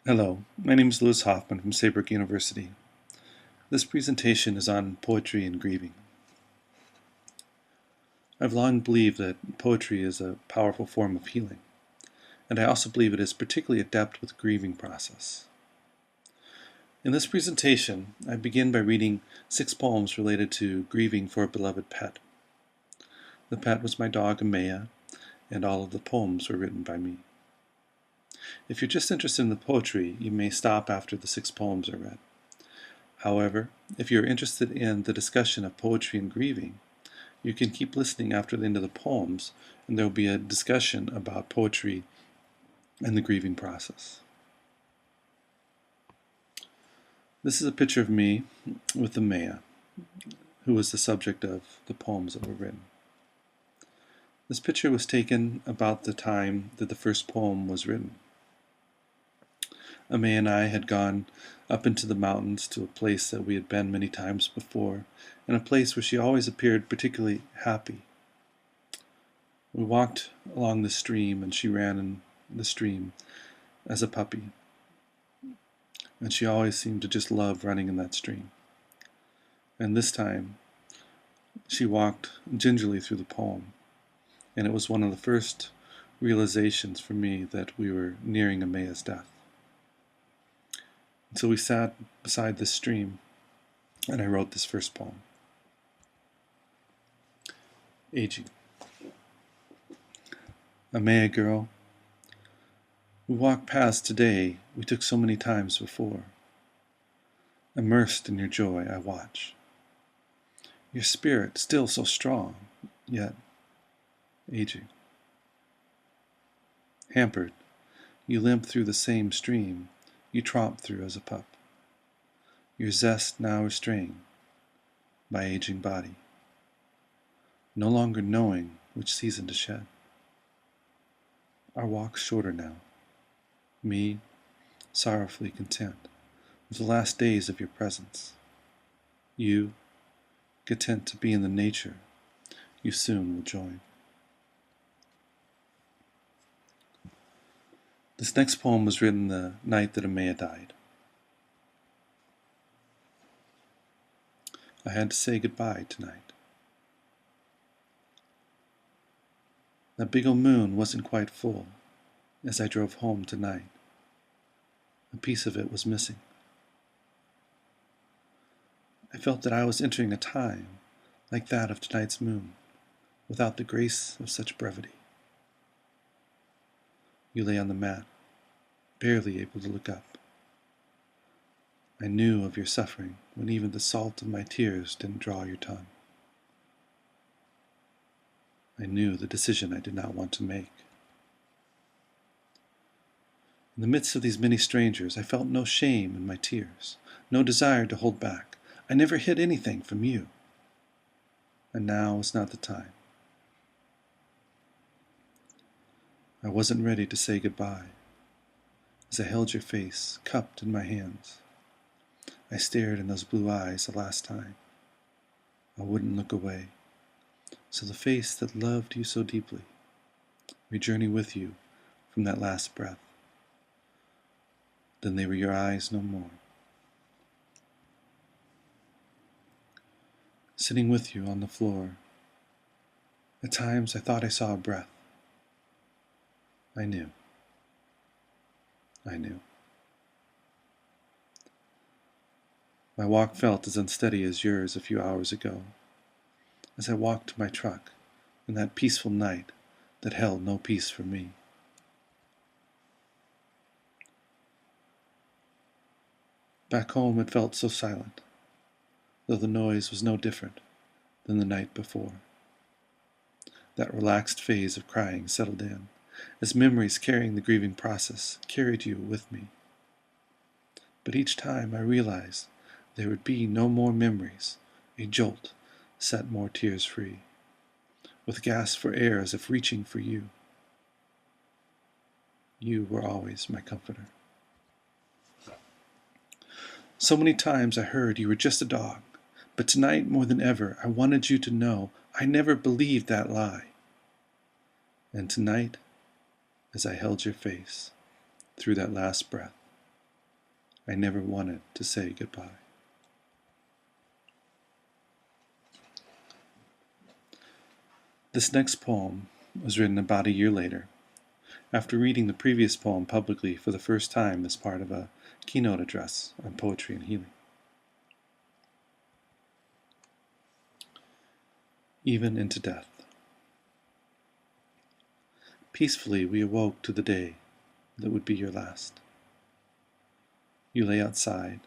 Hello, my name is Louis Hoffman from Siberian University. This presentation is on poetry and grieving. I've long believed that poetry is a powerful form of healing, and I also believe it is particularly adept with the grieving process. In this presentation, I begin by reading 6 poems related to grieving for a beloved pet. The pet was my dog Amaya, and all of the poems were written by me. If you're just interested in the poetry, you may stop after the 6 poems are read. However, if you're interested in the discussion of poetry and grieving, you can keep listening after the end of the poems, and there will be a discussion about poetry and the grieving process. This is a picture of me with Amaya, who was the subject of the poems that were written. This picture was taken about the time that the first poem was written. Amaya and I had gone up into the mountains to a place that we had been many times before, and a place where she always appeared particularly happy. We walked along the stream, and she ran in the stream as a puppy, and she always seemed to just love running in that stream. And this time, she walked gingerly through the poem, and it was one of the first realizations for me that we were nearing Amaya's death. So we sat beside this stream, and I wrote this first poem. Aging. Amaya girl, we walked past today we took so many times before. Immersed in your joy I watch. Your spirit still so strong, yet aging. Hampered, you limp through the same stream you tromped through as a pup. Your zest now restrained by aging body, no longer knowing which season to shed. Our walk's shorter now, me sorrowfully content with the last days of your presence. You, content to be in the nature you soon will join. This next poem was written the night that Amaya died. I had to say goodbye tonight. That big old moon wasn't quite full as I drove home tonight. A piece of it was missing. I felt that I was entering a time like that of tonight's moon, without the grace of such brevity. You lay on the mat, barely able to look up. I knew of your suffering when even the salt of my tears didn't draw your tongue. I knew the decision I did not want to make. In the midst of these many strangers, I felt no shame in my tears, no desire to hold back. I never hid anything from you. And now is not the time. I wasn't ready to say goodbye. As I held your face, cupped in my hands, I stared in those blue eyes the last time. I wouldn't look away. So the face that loved you so deeply may journey with you from that last breath. Then they were your eyes no more. Sitting with you on the floor, at times I thought I saw a breath. I knew. I knew. My walk felt as unsteady as yours a few hours ago, as I walked to my truck in that peaceful night that held no peace for me. Back home it felt so silent, though the noise was no different than the night before. That relaxed phase of crying settled in, as memories carrying the grieving process carried you with me. But each time I realized there would be no more memories, a jolt set more tears free, with gasps for air as if reaching for you. You were always my comforter. So many times I heard you were just a dog, but tonight more than ever I wanted you to know I never believed that lie. And tonight, as I held your face through that last breath, I never wanted to say goodbye. This next poem was written about a year later, after reading the previous poem publicly for the first time as part of a keynote address on poetry and healing. Even into death. Peacefully we awoke to the day that would be your last. You lay outside,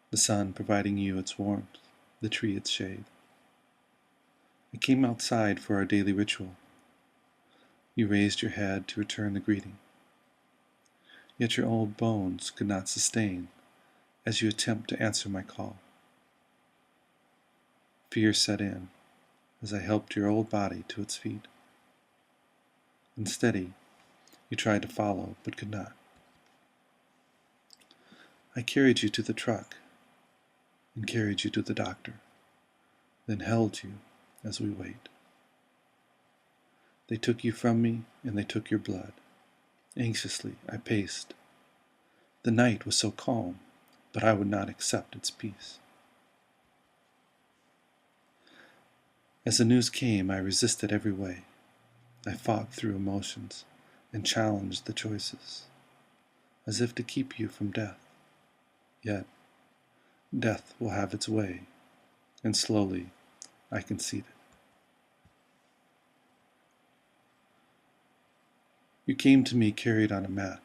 the sun providing you its warmth, the tree its shade. I came outside for our daily ritual. You raised your head to return the greeting. Yet your old bones could not sustain as you attempt to answer my call. Fear set in as I helped your old body to its feet. Unsteady, you tried to follow but could not. I carried you to the truck and carried you to the doctor, then held you as we wait. They took you from me and they took your blood. Anxiously I paced. The night was so calm, but I would not accept its peace. As the news came, I resisted every way. I fought through emotions and challenged the choices, as if to keep you from death. Yet, death will have its way, and slowly I conceded. You came to me carried on a mat.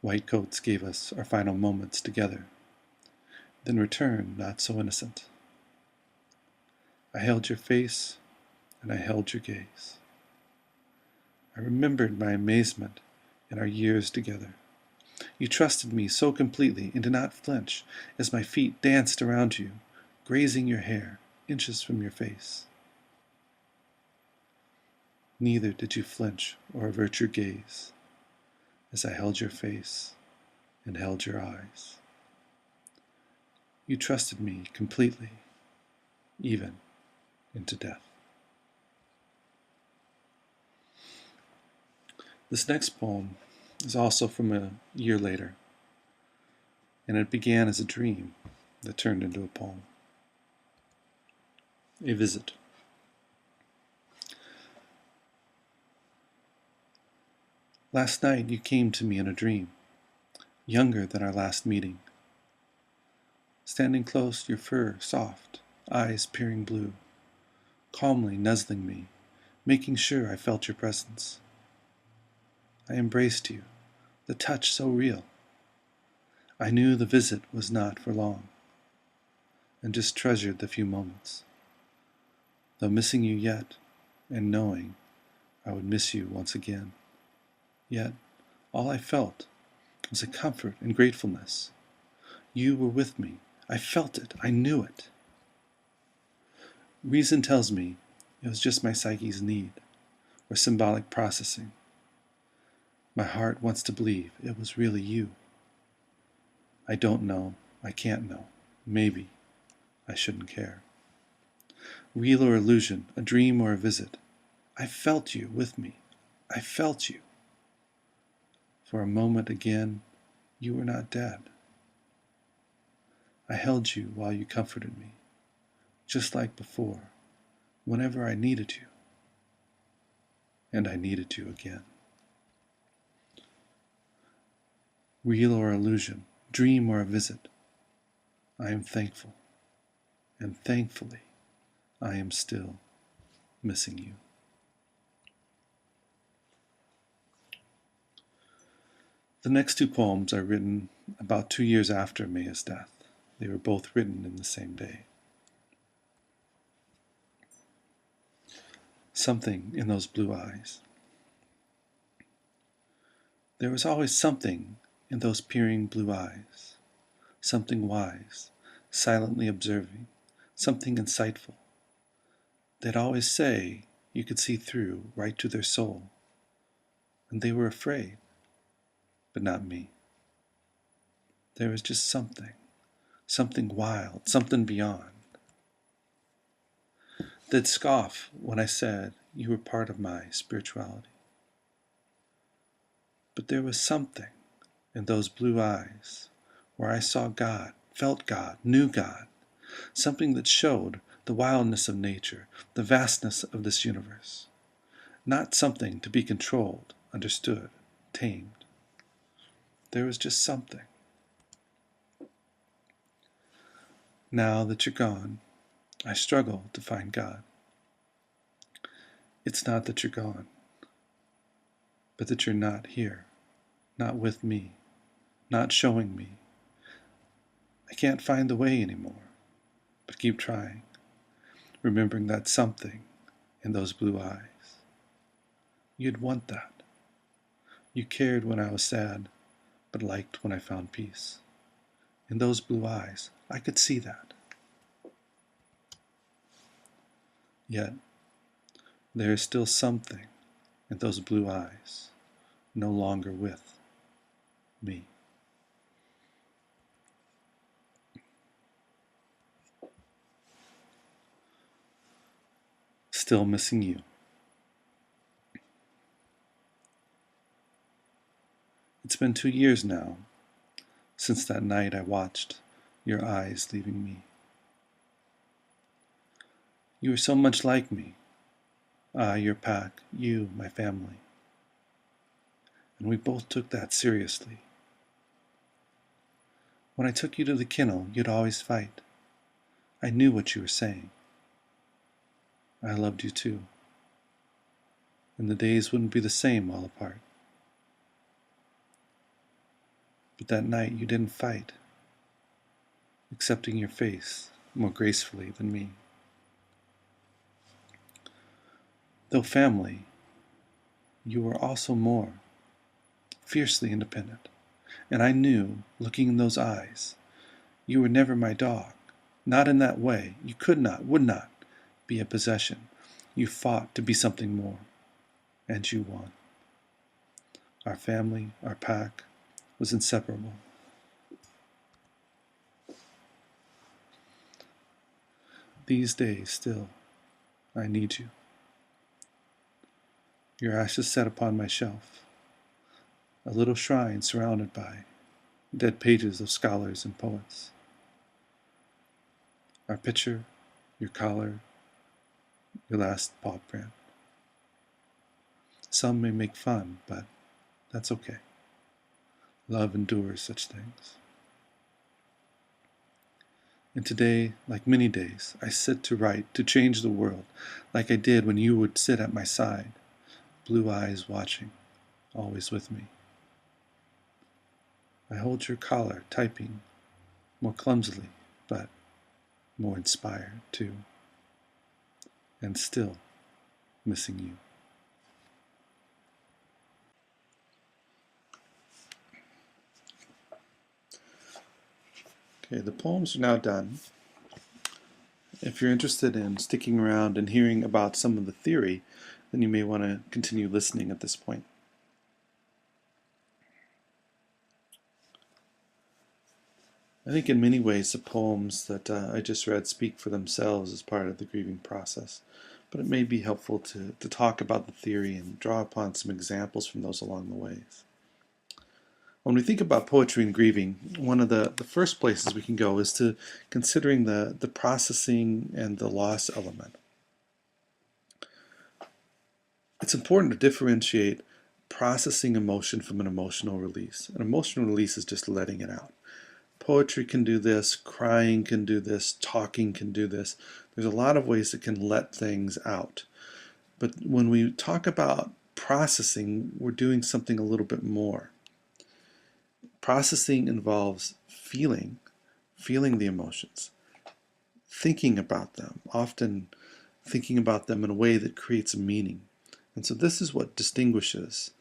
White coats gave us our final moments together, then returned not so innocent. I held your face, and I held your gaze. I remembered my amazement in our years together. You trusted me so completely and did not flinch as my feet danced around you, grazing your hair inches from your face. Neither did you flinch or avert your gaze as I held your face and held your eyes. You trusted me completely, even into death. This next poem is also from a year later, and it began as a dream that turned into a poem. A visit. Last night you came to me in a dream, younger than our last meeting. Standing close, your fur soft, eyes peering blue, calmly nuzzling me, making sure I felt your presence. I embraced you, the touch so real. I knew the visit was not for long, and just treasured the few moments, though missing you yet, and knowing I would miss you once again. Yet, all I felt was a comfort and gratefulness. You were with me. I felt it. I knew it. Reason tells me it was just my psyche's need, or symbolic processing. My heart wants to believe it was really you. I don't know. I can't know. Maybe I shouldn't care. Real or illusion, a dream or a visit, I felt you with me. I felt you. For a moment again, you were not dead. I held you while you comforted me, just like before, whenever I needed you. And I needed you again. Real or illusion, dream or a visit, I am thankful, and thankfully, I am still missing you. The next two poems are written about 2 years after Amaya's death. They were both written in the same day. Something in those blue eyes. There was always something in those peering blue eyes, something wise, silently observing, something insightful. They'd always say you could see through right to their soul, and they were afraid, but not me. There was just something wild, something beyond. They'd scoff when I said you were part of my spirituality. But there was something in those blue eyes, where I saw God, felt God, knew God, something that showed the wildness of nature, the vastness of this universe. Not something to be controlled, understood, tamed. There was just something. Now that you're gone, I struggle to find God. It's not that you're gone, but that you're not here, not with me, not showing me. I can't find the way anymore, but keep trying, remembering that something in those blue eyes. You'd want that. You cared when I was sad, but liked when I found peace. In those blue eyes, I could see that. Yet, there is still something in those blue eyes, no longer with me. Still missing you. It's been 2 years now since that night I watched your eyes leaving me. You were so much like me. I, your pack, you, my family. And we both took that seriously. When I took you to the kennel, you'd always fight. I knew what you were saying. I loved you too. And the days wouldn't be the same while apart. But that night you didn't fight, accepting your face more gracefully than me. Though family, you were also more, fiercely independent. And I knew, looking in those eyes, you were never my dog. Not in that way. You could not, would not be a possession. You fought to be something more, and you won. Our family, our pack, was inseparable. These days, still, I need you. Your ashes set upon my shelf, a little shrine surrounded by dead pages of scholars and poets. Our picture, your collar, your last paw print. Some may make fun, but that's okay. Love endures such things. And today, like many days, I sit to write, to change the world, like I did when you would sit at my side, blue eyes watching, always with me. I hold your collar, typing, more clumsily, but more inspired too, and still missing you. Okay, the poems are now done. If you're interested in sticking around and hearing about some of the theory, then you may want to continue listening at this point. I think in many ways the poems that I just read speak for themselves as part of the grieving process, but it may be helpful to talk about the theory and draw upon some examples from those along the ways. When we think about poetry and grieving, one of the first places we can go is to considering the processing and the loss element. It's important to differentiate processing emotion from an emotional release. An emotional release is just letting it out. Poetry can do this, crying can do this, talking can do this. There's a lot of ways it can let things out. But when we talk about processing, we're doing something a little bit more. Processing involves feeling the emotions, thinking about them, often thinking about them in a way that creates a meaning. And so this is what distinguishes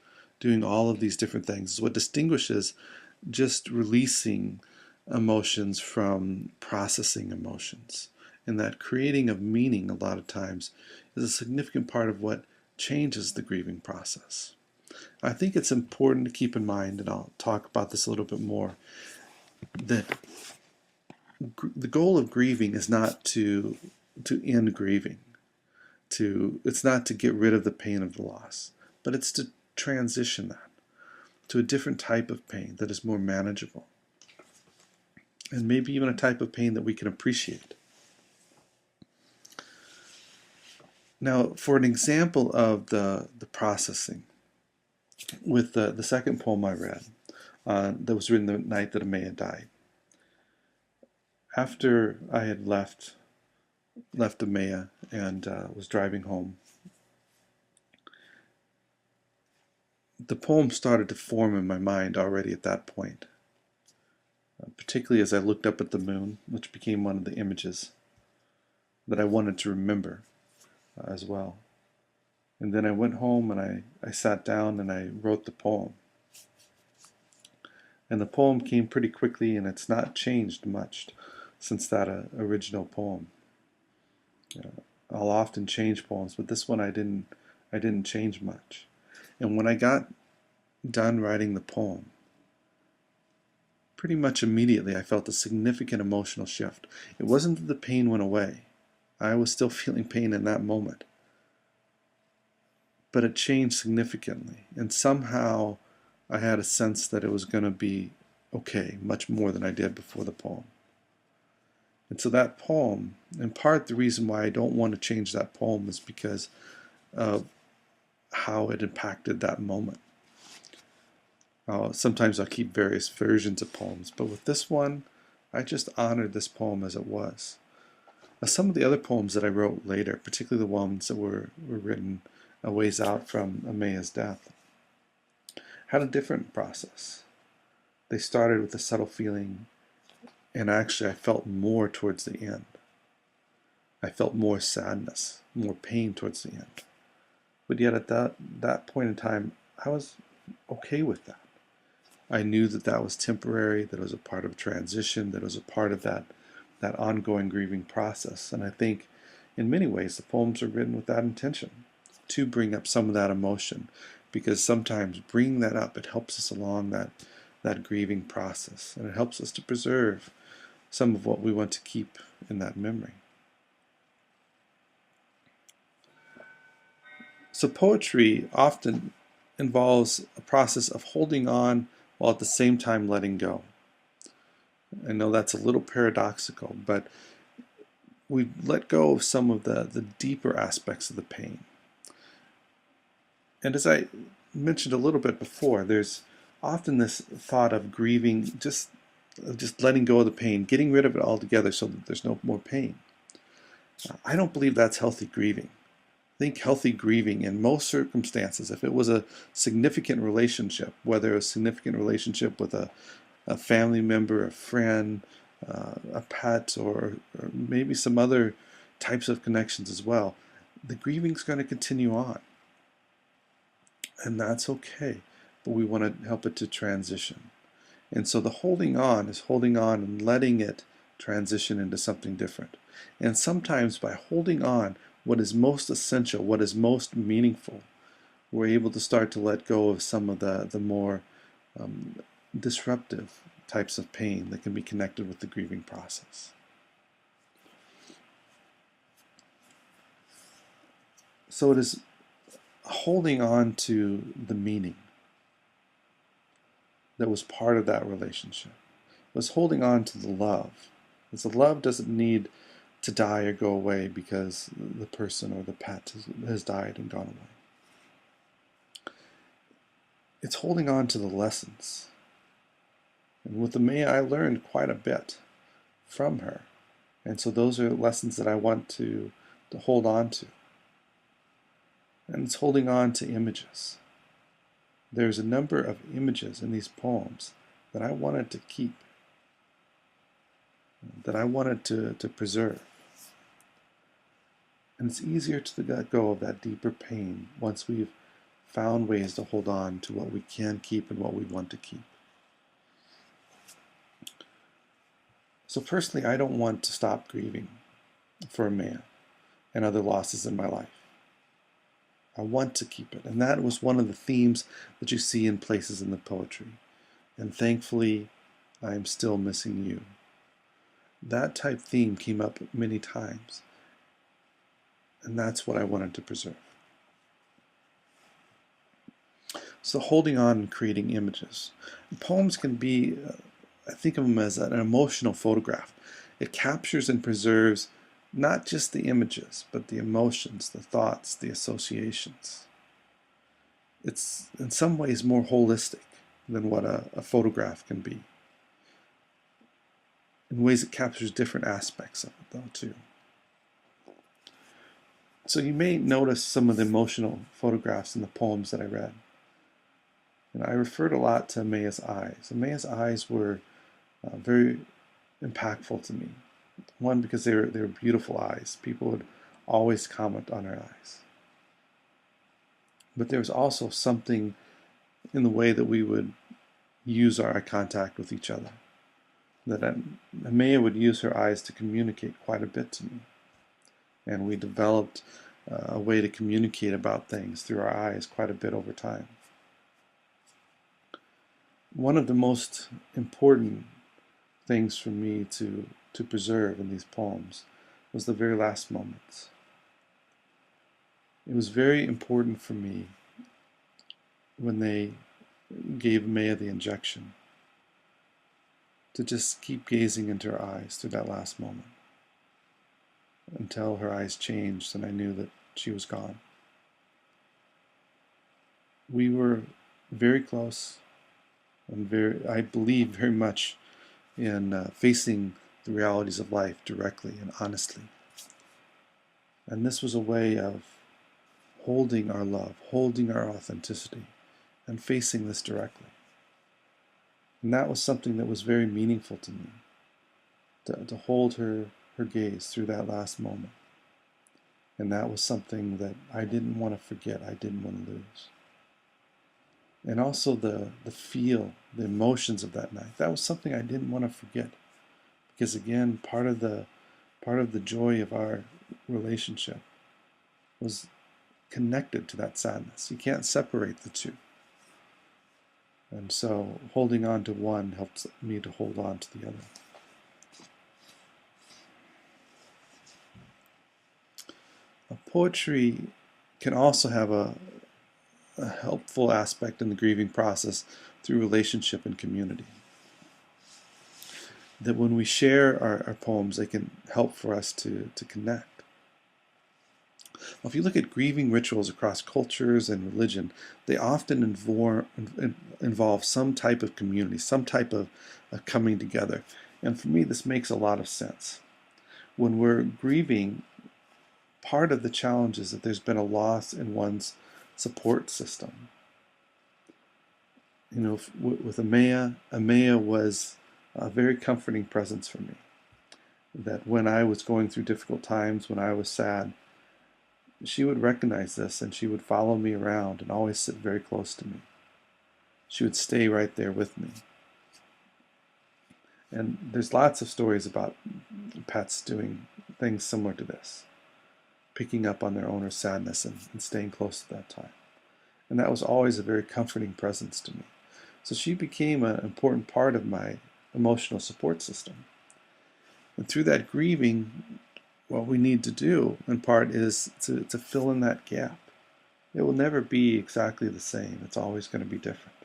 doing all of these different things, is what distinguishes just releasing emotions from processing emotions. And that creating of meaning a lot of times is a significant part of what changes the grieving process. I think it's important to keep in mind, and I'll talk about this a little bit more, that the goal of grieving is not to end grieving. It's not to get rid of the pain of the loss, but it's to transition that to a different type of pain that is more manageable, and maybe even a type of pain that we can appreciate. Now, for an example of the processing, with the second poem I read, that was written the night that Amaya died. After I had left Amaya and was driving home, the poem started to form in my mind already at that point, particularly as I looked up at the moon, which became one of the images that I wanted to remember as well. And then I went home and I sat down and I wrote the poem. And the poem came pretty quickly, and it's not changed much since that original poem. I'll often change poems, but this one I didn't change much. And when I got done writing the poem, pretty much immediately I felt a significant emotional shift. It wasn't that the pain went away. I was still feeling pain in that moment. But it changed significantly, and somehow I had a sense that it was going to be okay, much more than I did before the poem. And so that poem, in part the reason why I don't want to change that poem is because of how it impacted that moment. Sometimes I'll keep various versions of poems, but with this one, I just honored this poem as it was. Some of the other poems that I wrote later, particularly the ones that were written a ways out from Amaya's death, had a different process. They started with a subtle feeling, and actually I felt more towards the end. I felt more sadness, more pain towards the end. But yet at that point in time, I was okay with that. I knew that that was temporary, that it was a part of transition, that it was a part of that ongoing grieving process. And I think in many ways the poems are written with that intention, to bring up some of that emotion, because sometimes bringing that up, it helps us along that grieving process, and it helps us to preserve some of what we want to keep in that memory. So poetry often involves a process of holding on while at the same time letting go. I know that's a little paradoxical, but we let go of some of the deeper aspects of the pain. And as I mentioned a little bit before, there's often this thought of grieving, just letting go of the pain, getting rid of it altogether so that there's no more pain. I don't believe that's healthy grieving. I think healthy grieving in most circumstances, if it was a significant relationship, whether a significant relationship with a family member, a friend, a pet, or maybe some other types of connections as well, the grieving's going to continue on. And that's okay, but we want to help it to transition. And so the holding on is holding on and letting it transition into something different. And sometimes by holding on what is most essential, what is most meaningful, we're able to start to let go of some of the more disruptive types of pain that can be connected with the grieving process. So it is holding on to the meaning that was part of that relationship. It was holding on to the love. Because the love doesn't need to die or go away because the person or the pet has died and gone away. It's holding on to the lessons. And with Amaya, I learned quite a bit from her. And so those are lessons that I want to hold on to. And it's holding on to images. There's a number of images in these poems that I wanted to keep, that I wanted to preserve. And it's easier to let go of that deeper pain once we've found ways to hold on to what we can keep and what we want to keep. So personally, I don't want to stop grieving for Amaya and other losses in my life. I want to keep it. And that was one of the themes that you see in places in the poetry. And thankfully, I am still missing you. That type theme came up many times. And that's what I wanted to preserve. So holding on and creating images. Poems can be, I think of them as an emotional photograph. It captures and preserves not just the images, but the emotions, the thoughts, the associations. It's in some ways more holistic than what a photograph can be. In ways it captures different aspects of it though too. So you may notice some of the emotional photographs in the poems that I read. And I referred a lot to Amaya's eyes. Amaya's eyes were very impactful to me. One, because they were beautiful eyes. People would always comment on her eyes. But there was also something in the way that we would use our eye contact with each other. That Amaya would use her eyes to communicate quite a bit to me. And we developed a way to communicate about things through our eyes quite a bit over time. One of the most important things for me to preserve in these poems was the very last moments. It was very important for me when they gave Amaya the injection to just keep gazing into her eyes through that last moment until her eyes changed and I knew that she was gone. We were very close and I believe very much in facing the realities of life directly and honestly. And this was a way of holding our love, holding our authenticity, and facing this directly. And that was something that was very meaningful to me, to hold her gaze through that last moment. And that was something that I didn't want to forget, I didn't want to lose. And also the feel, the emotions of that night, that was something I didn't want to forget. Because again, part of the joy of our relationship was connected to that sadness. You can't separate the two. And so holding on to one helps me to hold on to the other. Poetry can also have a helpful aspect in the grieving process through relationship and community. That when we share our poems, they can help for us to connect. Well, if you look at grieving rituals across cultures and religion, they often involve some type of community, some type of coming together. And for me, this makes a lot of sense. When we're grieving, part of the challenge is that there's been a loss in one's support system. You know, with Amaya was a very comforting presence for me. That when I was going through difficult times, when I was sad, she would recognize this and she would follow me around and always sit very close to me. She would stay right there with me. And there's lots of stories about pets doing things similar to this, picking up on their owner's sadness and staying close at that time. And that was always a very comforting presence to me. So she became an important part of my emotional support system. And through that grieving, what we need to do, in part, is to fill in that gap. It will never be exactly the same. It's always going to be different.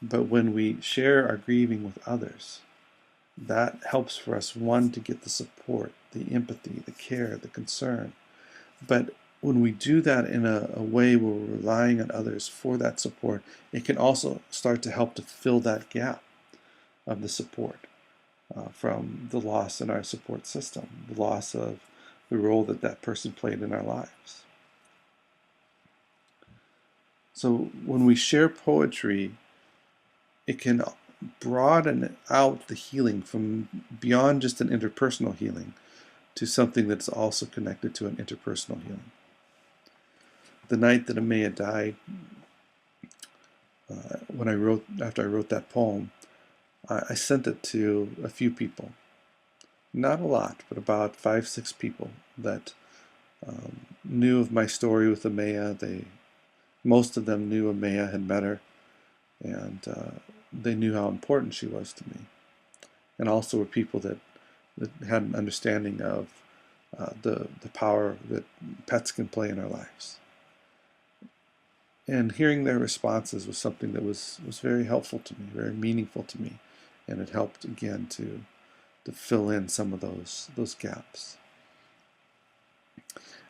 But when we share our grieving with others, that helps for us, one, to get the support, the empathy, the care, the concern. But when we do that in a way where we're relying on others for that support, it can also start to help to fill that gap of the support. From the loss in our support system, the loss of the role that person played in our lives. So when we share poetry, it can broaden out the healing from beyond just an interpersonal healing to something that's also connected to an interpersonal healing. The night that Amaya died, after I wrote that poem, I sent it to a few people. Not a lot, but about 5-6 people that knew of my story with Amaya. Most of them knew Amaya, had met her, and they knew how important she was to me. And also were people that had an understanding of the power that pets can play in our lives. And hearing their responses was something that was very helpful to me, very meaningful to me, and it helped again to fill in some of those gaps.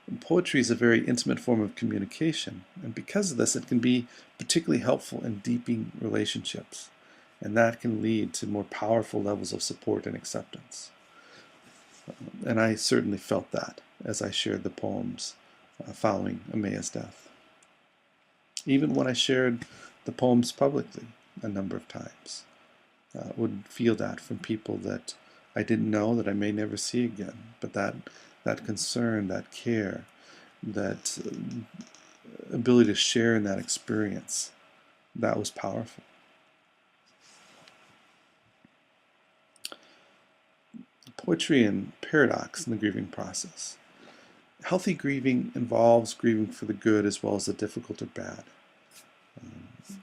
And poetry is a very intimate form of communication, and because of this, it can be particularly helpful in deepening relationships, and that can lead to more powerful levels of support and acceptance. And I certainly felt that as I shared the poems following Amaya's death. Even when I shared the poems publicly a number of times, would feel that from people that I didn't know, that I may never see again, but that concern, that care, that ability to share in that experience, that was powerful. Poetry and paradox in the grieving process. Healthy grieving involves grieving for the good as well as the difficult or bad.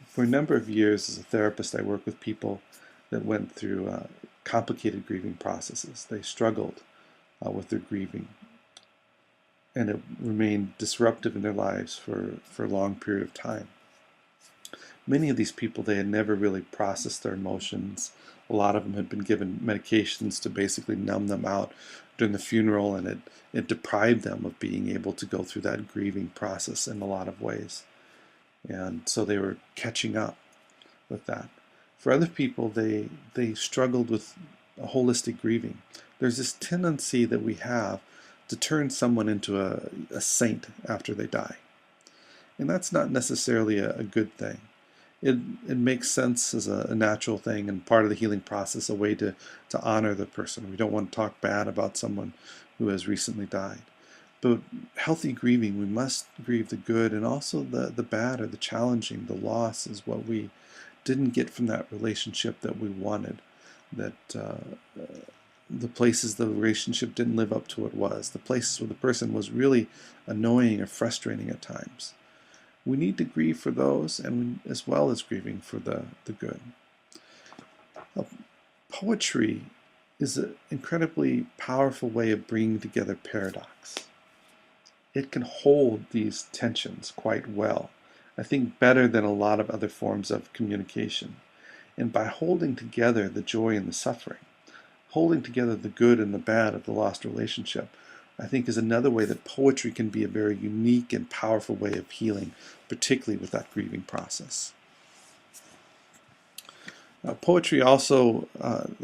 For a number of years as a therapist, I worked with people that went through complicated grieving processes. They struggled with their grieving, and it remained disruptive in their lives for a long period of time. Many of these people, they had never really processed their emotions. A lot of them had been given medications to basically numb them out during the funeral, and it deprived them of being able to go through that grieving process in a lot of ways. And so they were catching up with that. For other people, they struggled with a holistic grieving. There's this tendency that we have to turn someone into a saint after they die. And that's not necessarily a good thing. It makes sense as a natural thing and part of the healing process, a way to honor the person. We don't want to talk bad about someone who has recently died. But healthy grieving, we must grieve the good and also the bad or the challenging. The loss is what we didn't get from that relationship that we wanted, that the places the relationship didn't live up to what it was, the places where the person was really annoying or frustrating at times. We need to grieve for those, and as well as grieving for the good. Poetry is an incredibly powerful way of bringing together paradox. It can hold these tensions quite well, I think better than a lot of other forms of communication. And by holding together the joy and the suffering, holding together the good and the bad of the lost relationship, I think is another way that poetry can be a very unique and powerful way of healing, particularly with that grieving process. Poetry also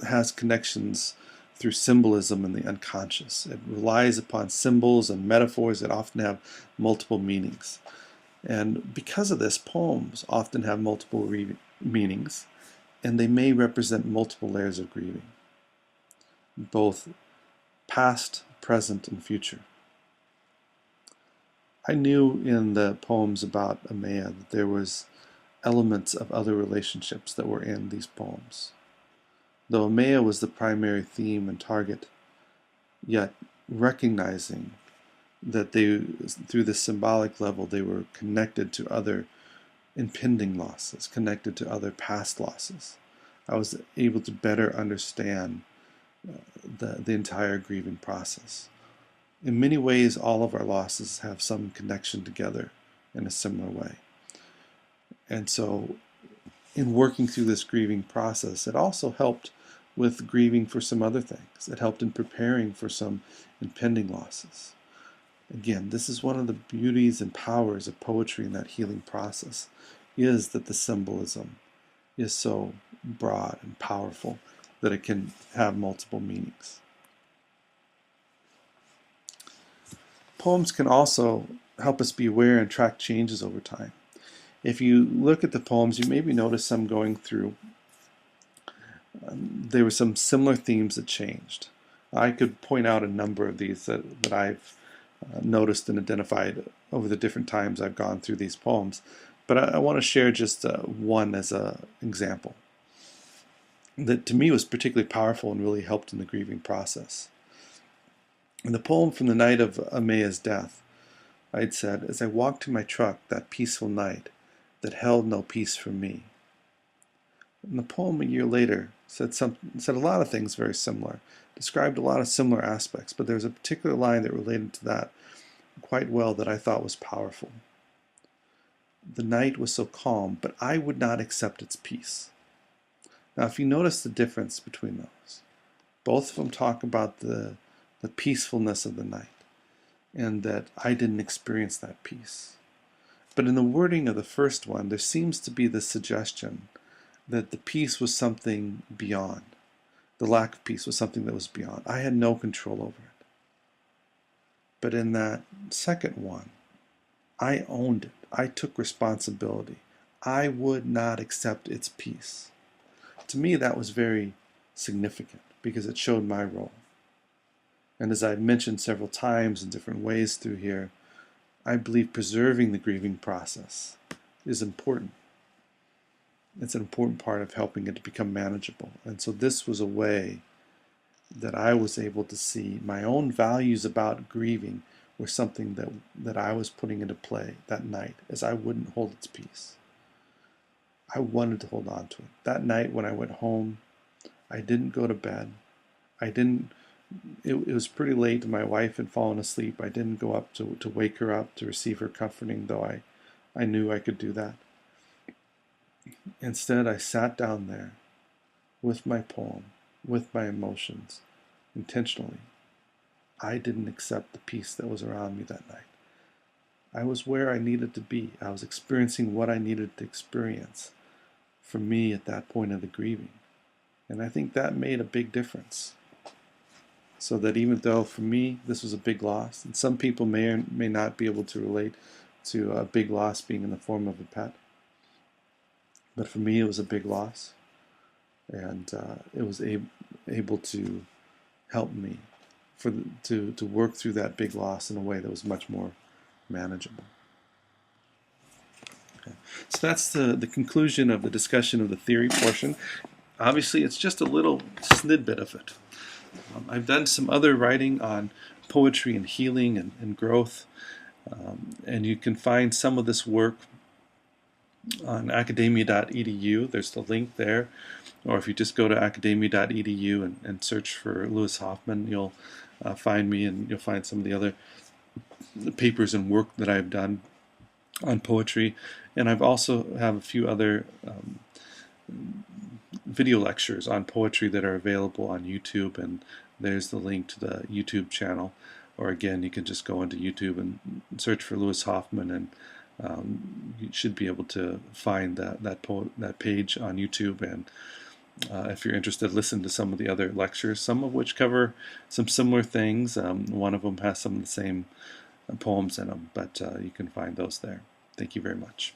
has connections through symbolism and the unconscious. It relies upon symbols and metaphors that often have multiple meanings. And because of this, poems often have multiple meanings, and they may represent multiple layers of grieving, both past, present, and future. I knew in the poems about Amaya that there was elements of other relationships that were in these poems. Though Amaya was the primary theme and target, yet recognizing that they, through this symbolic level, they were connected to other impending losses, connected to other past losses. I was able to better understand the entire grieving process. In many ways, all of our losses have some connection together in a similar way. And so, in working through this grieving process, it also helped with grieving for some other things. It helped in preparing for some impending losses. Again, this is one of the beauties and powers of poetry in that healing process, is that the symbolism is so broad and powerful that it can have multiple meanings. Poems can also help us be aware and track changes over time. If you look at the poems, you maybe notice some going through. There were some similar themes that changed. I could point out a number of these that I've noticed and identified over the different times I've gone through these poems, but I want to share just one as an example that to me was particularly powerful and really helped in the grieving process. In the poem from the night of Amaya's death, I'd said, "As I walked to my truck that peaceful night that held no peace for me." And the poem a year later said a lot of things very similar, described a lot of similar aspects, but there was a particular line that related to that quite well that I thought was powerful. the night was so calm, but I would not accept its peace. Now, if you notice the difference between those, both of them talk about the peacefulness of the night and that I didn't experience that peace. But in the wording of the first one, there seems to be the suggestion that the peace was something beyond. The lack of peace was something that was beyond. I had no control over it. But in that second one, I owned it. I took responsibility. I would not accept its peace. To me, that was very significant because it showed my role. And as I've mentioned several times in different ways through here, I believe preserving the grieving process is important. It's an important part of helping it to become manageable. And so this was a way that I was able to see my own values about grieving were something that I was putting into play that night as I wouldn't hold its peace. I wanted to hold on to it. That night when I went home, I didn't go to bed. It was pretty late and my wife had fallen asleep. I didn't go up to wake her up to receive her comforting, though I knew I could do that. Instead, I sat down there with my poem, with my emotions, intentionally. I didn't accept the peace that was around me that night. I was where I needed to be. I was experiencing what I needed to experience for me at that point of the grieving. And I think that made a big difference. So that even though for me this was a big loss, and some people may or may not be able to relate to a big loss being in the form of a pet, but for me it was a big loss, and it was able to help me to work through that big loss in a way that was much more manageable. Okay. So that's the conclusion of the discussion of the theory portion. Obviously, it's just a little snidbit of it. I've done some other writing on poetry and healing and growth, and you can find some of this work on academia.edu. There's the link there, or if you just go to academia.edu and search for Lewis Hoffman, you'll find me, and you'll find some of the other papers and work that I've done on poetry. And I've also have a few other video lectures on poetry that are available on YouTube, and there's the link to the YouTube channel. Or again, you can just go into YouTube and search for Lewis Hoffman, and you should be able to find that page on YouTube. And if you're interested, listen to some of the other lectures, some of which cover some similar things. One of them has some of the same poems in them, but you can find those there. Thank you very much.